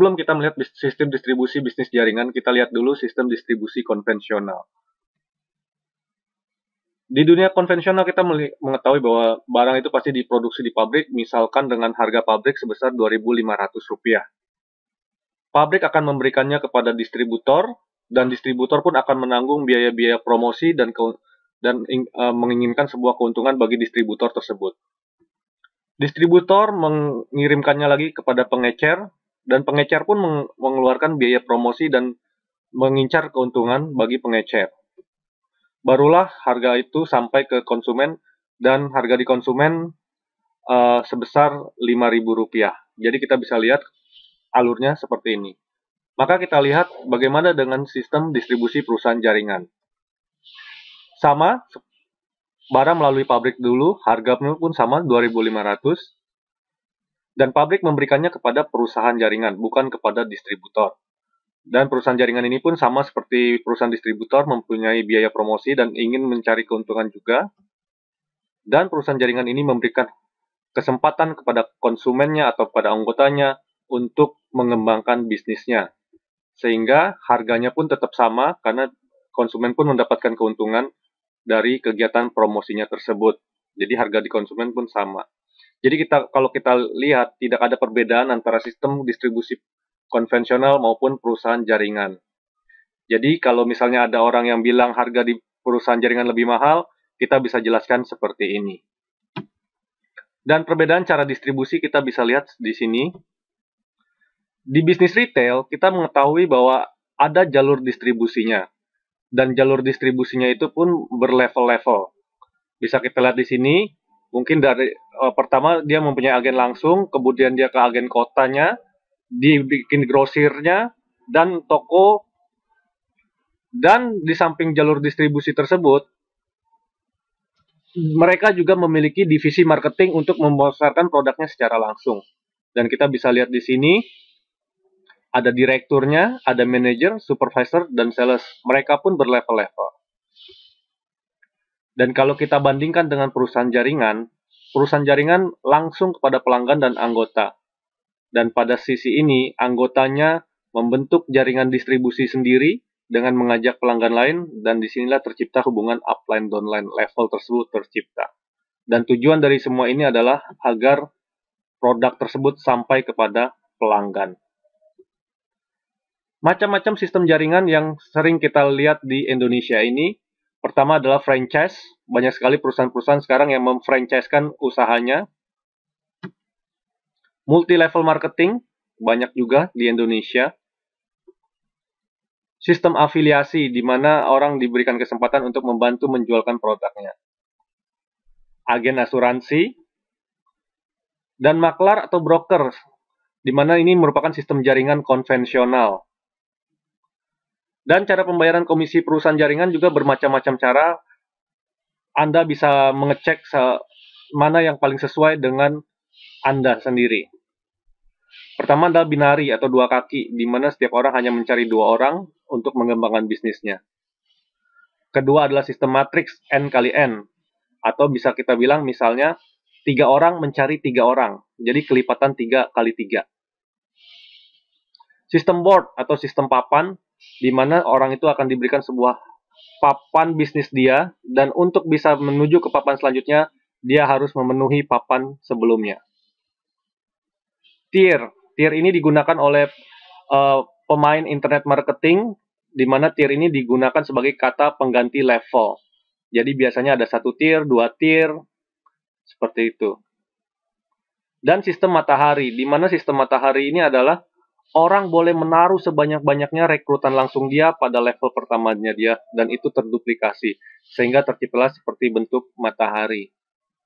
Sebelum kita melihat sistem distribusi bisnis jaringan, kita lihat dulu sistem distribusi konvensional. Di dunia konvensional kita mengetahui bahwa barang itu pasti diproduksi di pabrik, misalkan dengan harga pabrik sebesar Rp2.500. Pabrik akan memberikannya kepada distributor, dan distributor pun akan menanggung biaya-biaya promosi dan menginginkan sebuah keuntungan bagi distributor tersebut. Distributor mengirimkannya lagi kepada pengecer, dan pengecer pun mengeluarkan biaya promosi dan mengincar keuntungan bagi pengecer. Barulah harga itu sampai ke konsumen, dan harga di konsumen sebesar Rp5.000. Jadi kita bisa lihat alurnya seperti ini. Maka kita lihat bagaimana dengan sistem distribusi perusahaan jaringan. Sama, barang melalui pabrik dulu, harganya pun sama Rp2.500, dan pabrik memberikannya kepada perusahaan jaringan, bukan kepada distributor. Dan perusahaan jaringan ini pun sama seperti perusahaan distributor, mempunyai biaya promosi dan ingin mencari keuntungan juga. Dan perusahaan jaringan ini memberikan kesempatan kepada konsumennya atau kepada anggotanya untuk mengembangkan bisnisnya. Sehingga harganya pun tetap sama karena konsumen pun mendapatkan keuntungan dari kegiatan promosinya tersebut. Jadi harga di konsumen pun sama. Jadi kalau kita lihat tidak ada perbedaan antara sistem distribusi konvensional maupun perusahaan jaringan. Jadi kalau misalnya ada orang yang bilang harga di perusahaan jaringan lebih mahal, kita bisa jelaskan seperti ini. Dan perbedaan cara distribusi kita bisa lihat di sini. Di bisnis retail, kita mengetahui bahwa ada jalur distribusinya. Dan jalur distribusinya itu pun berlevel-level. Bisa kita lihat di sini, mungkin dari pertama dia mempunyai agen langsung, kemudian dia ke agen kotanya, dibikin grosirnya, dan toko. Dan di samping jalur distribusi tersebut, mereka juga memiliki divisi marketing untuk memasarkan produknya secara langsung. Dan kita bisa lihat di sini, ada direkturnya, ada manajer, supervisor, dan sales. Mereka pun berlevel-level. Dan kalau kita bandingkan dengan perusahaan jaringan langsung kepada pelanggan dan anggota. Dan pada sisi ini, anggotanya membentuk jaringan distribusi sendiri dengan mengajak pelanggan lain, dan disinilah tercipta hubungan upline-downline, level tersebut tercipta. Dan tujuan dari semua ini adalah agar produk tersebut sampai kepada pelanggan. Macam-macam sistem jaringan yang sering kita lihat di Indonesia ini. Pertama adalah franchise. Banyak sekali perusahaan-perusahaan sekarang yang memfranchise-kan usahanya. Multi-level marketing, banyak juga di Indonesia. Sistem afiliasi, di mana orang diberikan kesempatan untuk membantu menjualkan produknya. Agen asuransi. Dan maklar atau broker, di mana ini merupakan sistem jaringan konvensional. Dan cara pembayaran komisi perusahaan jaringan juga bermacam-macam cara. Anda bisa mengecek mana yang paling sesuai dengan Anda sendiri. Pertama adalah binari atau dua kaki, di mana setiap orang hanya mencari dua orang untuk mengembangkan bisnisnya. Kedua adalah sistem matriks N kali N, atau bisa kita bilang misalnya 3 orang mencari 3 orang, jadi kelipatan 3 kali 3. Sistem board atau sistem papan, di mana orang itu akan diberikan sebuah papan bisnis dia, dan untuk bisa menuju ke papan selanjutnya, dia harus memenuhi papan sebelumnya. Tier ini digunakan oleh pemain internet marketing, di mana tier ini digunakan sebagai kata pengganti level. Jadi biasanya ada 1 tier, 2 tier, seperti itu. Dan sistem matahari, di mana sistem matahari ini adalah orang boleh menaruh sebanyak-banyaknya rekrutan langsung dia pada level pertamanya dia, dan itu terduplikasi, sehingga terciptalah seperti bentuk matahari.